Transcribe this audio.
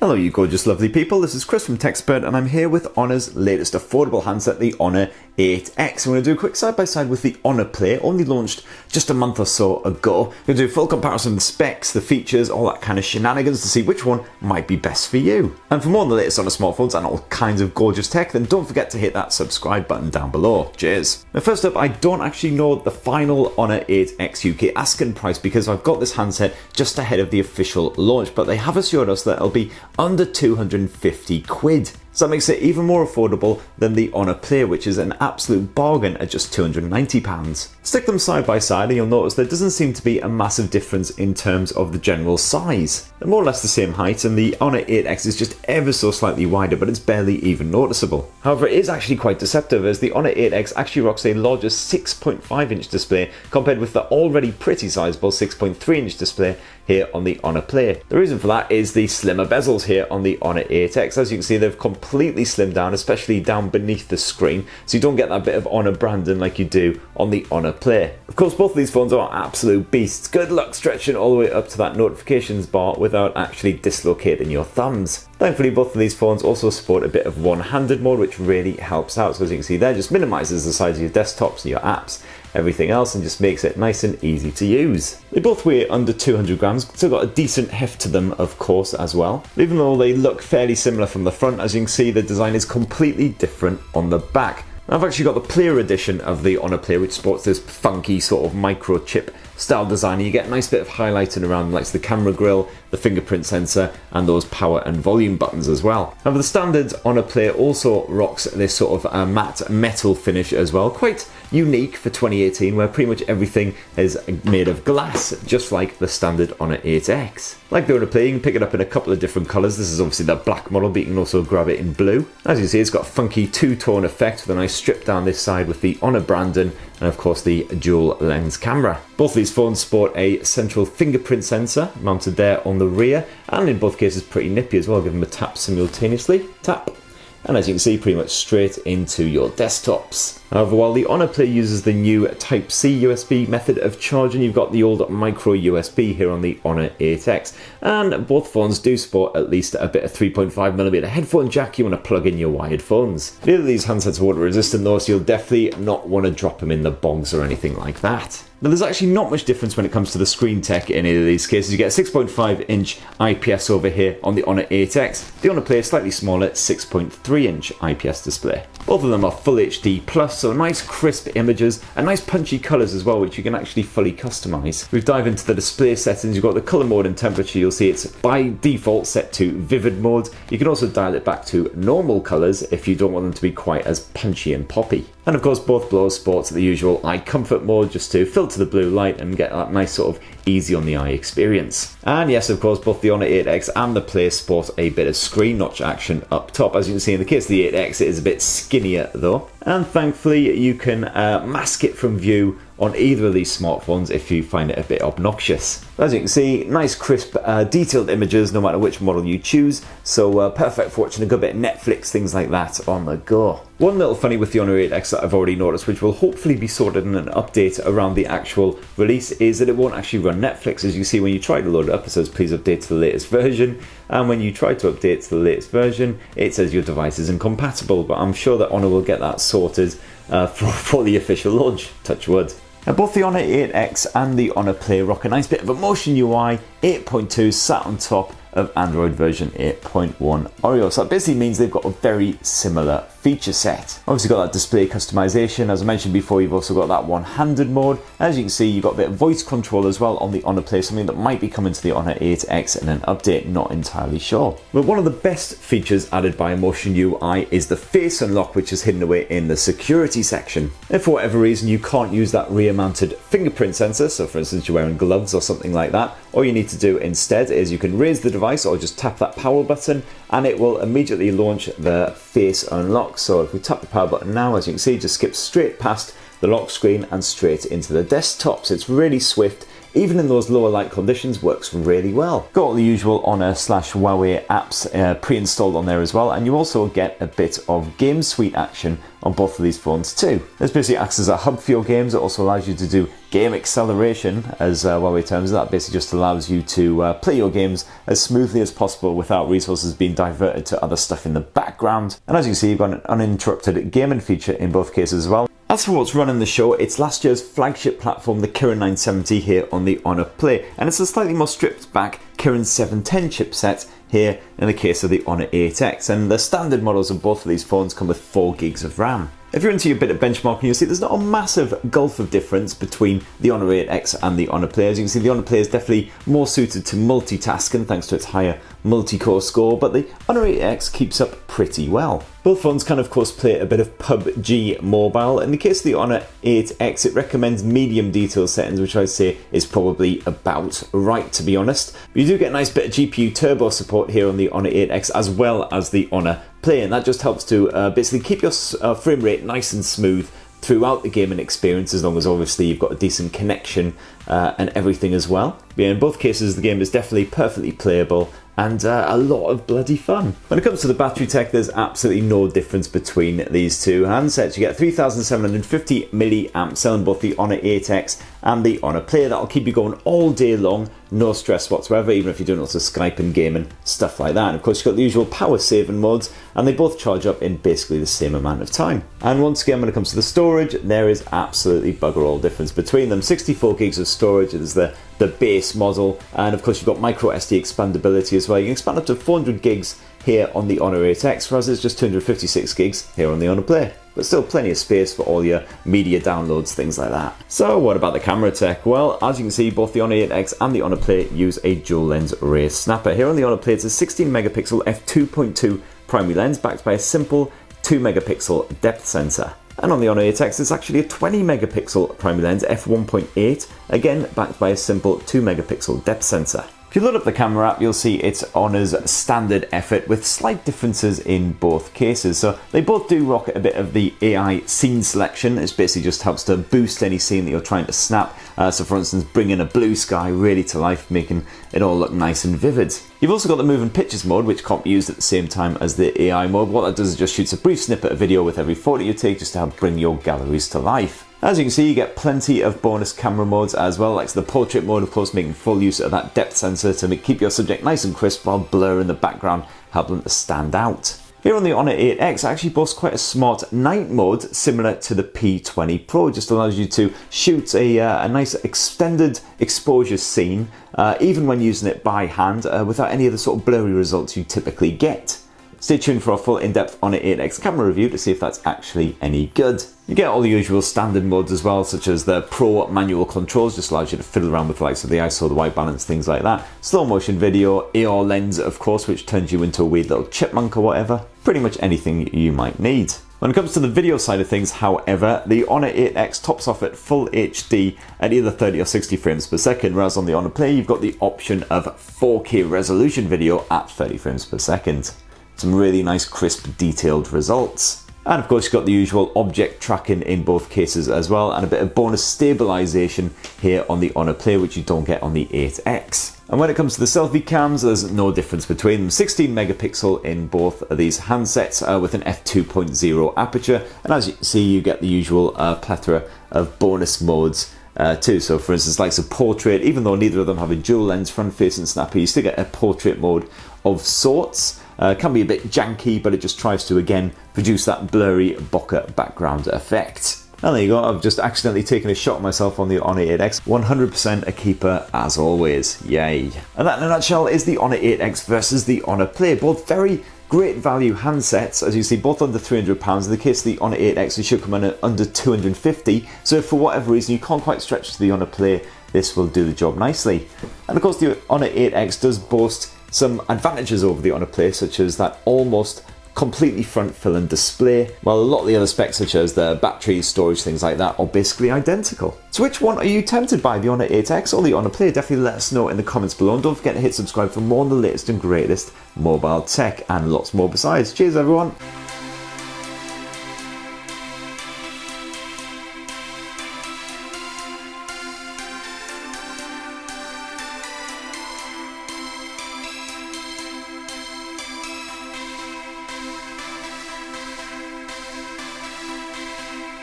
Hello you gorgeous lovely people, this is Chris from TechSpert and I'm here with Honor's latest affordable handset, the Honor 8X. I'm going to do a quick side-by-side with the Honor Play, only launched just a month or so ago. I'm going to do a full comparison of the specs, the features, all that kind of shenanigans to see which one might be best for you. And for more on the latest Honor smartphones and all kinds of gorgeous tech, then don't forget to hit that subscribe button down below. Cheers. Now first up, I don't actually know the final Honor 8X UK asking price because I've got this handset just ahead of the official launch, but they have assured us that it'll be under 250 quid. So that makes it even more affordable than the Honor Play, which is an absolute bargain at just £290. Stick them side by side and you'll notice there doesn't seem to be a massive difference in terms of the general size. They're more or less the same height and the Honor 8X is just ever so slightly wider, but it's barely even noticeable. However, it is actually quite deceptive as the Honor 8X actually rocks a larger 6.5 inch display compared with the already pretty sizable 6.3 inch display here on the Honor Play. The reason for that is the slimmer bezels here on the Honor 8X. As you can see, they've completely slimmed down, especially down beneath the screen, so you don't get that bit of Honor branding like you do on the Honor Play. Of course, both of these phones are absolute beasts. Good luck stretching all the way up to that notifications bar without actually dislocating your thumbs. Thankfully, both of these phones also support a bit of one-handed mode, which really helps out. So as you can see there, just minimizes the size of your desktops and your apps, everything else, and just makes it nice and easy to use. They both weigh under 200 grams, still got a decent heft to them, of course, as well. Even though they look fairly similar from the front, as you can see, the design is completely different on the back. I've actually got the Player edition of the Honor Play, which sports this funky sort of microchip style design, and you get a nice bit of highlighting around like the camera grille, the fingerprint sensor, and those power and volume buttons as well. However, the standard Honor Play also rocks this sort of matte metal finish as well, quite unique for 2018, where pretty much everything is made of glass, just like the standard Honor 8X. Like the Honor Play, you can pick it up in a couple of different colours. This is obviously the black model, but you can also grab it in blue. As you see, it's got a funky two-tone effect with a nice strip down this side with the Honor branding, and of course the dual lens camera. Both of these phones sport a central fingerprint sensor mounted there on the rear, and in both cases pretty nippy as well. Give them a tap simultaneously. Tap. And as you can see, pretty much straight into your desktops. However, while the Honor Play uses the new Type-C USB method of charging, you've got the old micro USB here on the Honor 8X. And both phones do support at least a bit of 3.5mm headphone jack you want to plug in your wired phones. Neither of these handsets are water resistant though, so you'll definitely not want to drop them in the bogs or anything like that. Now there's actually not much difference when it comes to the screen tech in either of these cases. You get a 6.5 inch IPS over here on the Honor 8X. The Honor Play is slightly smaller, 6.3 inch IPS display. Both of them are full HD+, so nice crisp images and nice punchy colours as well, which you can actually fully customise. We've dived into the display settings. You've got the colour mode and temperature. You'll see it's by default set to vivid mode. You can also dial it back to normal colours if you don't want them to be quite as punchy and poppy. And of course, both Blur sports the usual eye comfort mode just to filter the blue light and get that nice sort of easy on the eye experience. And yes, of course, both the Honor 8X and the Play sport a bit of screen notch action up top. As you can see in the case of the 8X, it is a bit skinnier though. And thankfully, you can mask it from view on either of these smartphones if you find it a bit obnoxious. As you can see, nice crisp detailed images no matter which model you choose, so perfect for watching a good bit of Netflix, things like that on the go. One little funny with the Honor 8X that I've already noticed, which will hopefully be sorted in an update around the actual release, is that it won't actually run Netflix. As you see, when you try to load it up, it says please update to the latest version, and when you try to update to the latest version, it says your device is incompatible, but I'm sure that Honor will get that sorted for the official launch, touch wood. Now, both the Honor 8X and the Honor Play rock a nice bit of a Motion UI 8.2 sat on top of Android version 8.1 Oreo. So that basically means they've got a very similar feature set. Obviously got that display customization. As I mentioned before, you've also got that one-handed mode. As you can see, you've got a bit of voice control as well on the Honor Play, something that might be coming to the Honor 8X in an update, not entirely sure. But one of the best features added by Motion UI is the face unlock, which is hidden away in the security section. If for whatever reason you can't use that rear-mounted fingerprint sensor, so for instance you're wearing gloves or something like that, all you need to do instead is you can raise the device or just tap that power button and it will immediately launch the face unlock. So if we tap the power button now, as you can see, just skips straight past the lock screen and straight into the desktop. So it's really swift, even in those lower light conditions, works really well. Got all the usual Honor/Huawei apps pre-installed on there as well, and you also get a bit of game suite action on both of these phones too. This basically acts as a hub for your games. It also allows you to do game acceleration, as Huawei terms it. That basically just allows you to play your games as smoothly as possible without resources being diverted to other stuff in the background. And as you can see, you've got an uninterrupted gaming feature in both cases as well. As for what's running the show, it's last year's flagship platform, the Kirin 970 here on the Honor Play, and it's a slightly more stripped back Kirin 710 chipset here in the case of the Honor 8X, and the standard models of both of these phones come with 4 gigs of RAM. If you're into your bit of benchmarking, you'll see there's not a massive gulf of difference between the Honor 8X and the Honor Play. As you can see, the Honor Play is definitely more suited to multitasking thanks to its higher multi-core score, but the Honor 8X keeps up pretty well. Both phones can of course play a bit of PubG Mobile. In the case of the Honor 8X, it recommends medium detail settings, which I'd say is probably about right, to be honest. But you do get a nice bit of GPU turbo support here on the Honor 8X as well as the Honor Play, and that just helps to basically keep your frame rate nice and smooth throughout the gaming experience, as long as obviously you've got a decent connection and everything as well. But yeah, in both cases the game is definitely perfectly playable and a lot of bloody fun. When it comes to the battery tech, there's absolutely no difference between these two handsets. You get 3750 milliamp cell in both the Honor 8X and the Honor Play. That'll keep you going all day long, no stress whatsoever, even if you're doing lots of Skype and gaming, stuff like that. And of course you've got the usual power saving modes, and they both charge up in basically the same amount of time. And once again, when it comes to the storage, there is absolutely bugger all difference between them. 64 gigs of storage is the base model, and of course you've got micro SD expandability as well. You can expand up to 400 gigs here on the Honor 8X, whereas it's just 256 gigs here on the Honor Play. But still plenty of space for all your media downloads, things like that. So what about the camera tech? Well, as you can see, both the Honor 8X and the Honor Play use a dual lens array snapper. Here on the Honor Play, it's a 16 megapixel f2.2 primary lens backed by a simple 2 megapixel depth sensor. And on the Honor 8X, it's actually a 20 megapixel primary lens f1.8, again backed by a simple 2 megapixel depth sensor. If you load up the camera app, you'll see it's Honor's standard effort with slight differences in both cases. So they both do rocket a bit of the AI scene selection. It basically just helps to boost any scene that you're trying to snap. So for instance, bringing a blue sky really to life, making it all look nice and vivid. You've also got the moving pictures mode, which can't be used at the same time as the AI mode. What that does is just shoots a brief snippet of video with every photo you take, just to help bring your galleries to life. As you can see, you get plenty of bonus camera modes as well, like the portrait mode, of course, making full use of that depth sensor to keep your subject nice and crisp while blur in the background help them to stand out. Here on the Honor 8X, actually boasts quite a smart night mode similar to the P20 Pro. It just allows you to shoot a nice extended exposure scene, even when using it by hand, without any of the sort of blurry results you typically get. Stay tuned for a full in-depth Honor 8X camera review to see if that's actually any good. You get all the usual standard modes as well, such as the Pro manual controls, just allows you to fiddle around with the likes of the ISO, the white balance, things like that. Slow motion video, AR lens of course, which turns you into a weird little chipmunk or whatever. Pretty much anything you might need. When it comes to the video side of things, however, the Honor 8X tops off at full HD at either 30 or 60 frames per second, whereas on the Honor Play you've got the option of 4K resolution video at 30 frames per second. Some really nice crisp detailed results. And of course you've got the usual object tracking in both cases as well, and a bit of bonus stabilization here on the Honor Play, which you don't get on the 8X. And when it comes to the selfie cams, there's no difference between them. 16 megapixel in both of these handsets with an f2.0 aperture, and as you can see you get the usual plethora of bonus modes too. So for instance, like a portrait, even though neither of them have a dual lens front facing snapper, you still get a portrait mode of sorts. Can be a bit janky, but it just tries to again produce that blurry bokeh background effect. And there you go, I've just accidentally taken a shot of myself on the Honor 8X. 100% a keeper as always, yay. And that in a nutshell is the Honor 8X versus the Honor Play. Both very great value handsets, as you see, both under £300. In the case of the Honor 8X, it should come in at under 250. So if for whatever reason you can't quite stretch to the Honor Play, this will do the job nicely. And of course the Honor 8X does boast some advantages over the Honor Play, such as that almost completely front filling display, while a lot of the other specs such as the battery, storage, things like that are basically identical. So which one are you tempted by, the Honor 8X or the Honor Play? Definitely let us know in the comments below, and don't forget to hit subscribe for more on the latest and greatest mobile tech and lots more besides. Cheers everyone!